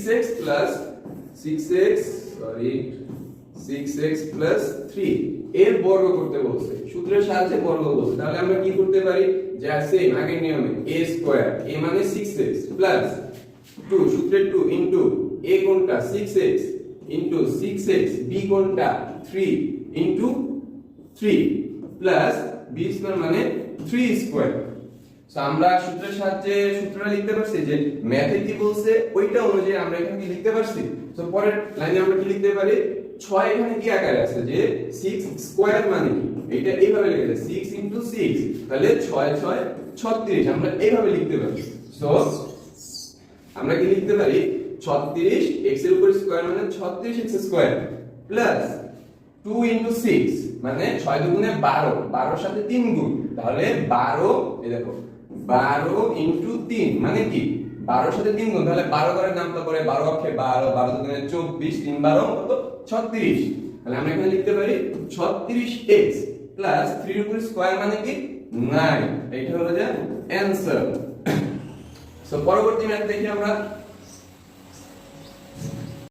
6x plus 6x sorry 6x plus 3 এর বর্গ করতে বলছে, সূত্রের সাহায্যে বর্গ বলছে। তাহলে আমরা কি করতে পারি, যা সেম আগের নিয়মে a স্কয়ার, a মানে 6x প্লাস 2 সূত্রে 2 ইনটু a কোনটা 6x ইনটু 6x, b কোনটা 3 ইনটু 3 প্লাস b স্কয়ার মানে 3 স্কয়ার। সো আমরা সূত্রের সাহায্যে সূত্রটা লিখতে পারছি, যে ম্যাথে কি বলছে ওইটা অনুযায়ী আমরা এখানে কি লিখতে পারছি। সো পরের লাইনে আমরা কি লিখতে পারি, 6 এখানে কি আকারে আছে, যে 6 স্কয়ার মানে কি, এটা এইভাবে লেখা যায় 6 ইনটু 6, তাহলে 6 6 36, আমরা এইভাবে লিখতে পারি। সো আমরা কি লিখতে পারি, 36 x এর উপর স্কয়ার মানে 36x স্কয়ার প্লাস 2 ইনটু 6 মানে 6 দুগুণে 12, 12 এর সাথে 3 গুণ, তাহলে 12, এই দেখো 12 ইনটু 3 মানে কি 12 এর সাথে 3 গুণ, তাহলে 12 করে নামটা পড়ে 12 অক্ষে 12, 12 দুগুণে 24, 3 12 কত 36, তাহলে আমরা এখানে লিখতে পারি 36x প্লাস 3 এর উপর স্কয়ার মানে কি 9, এটা হলো যে অ্যানসার। সো পরবর্তী ম্যাথ দেখি আমরা।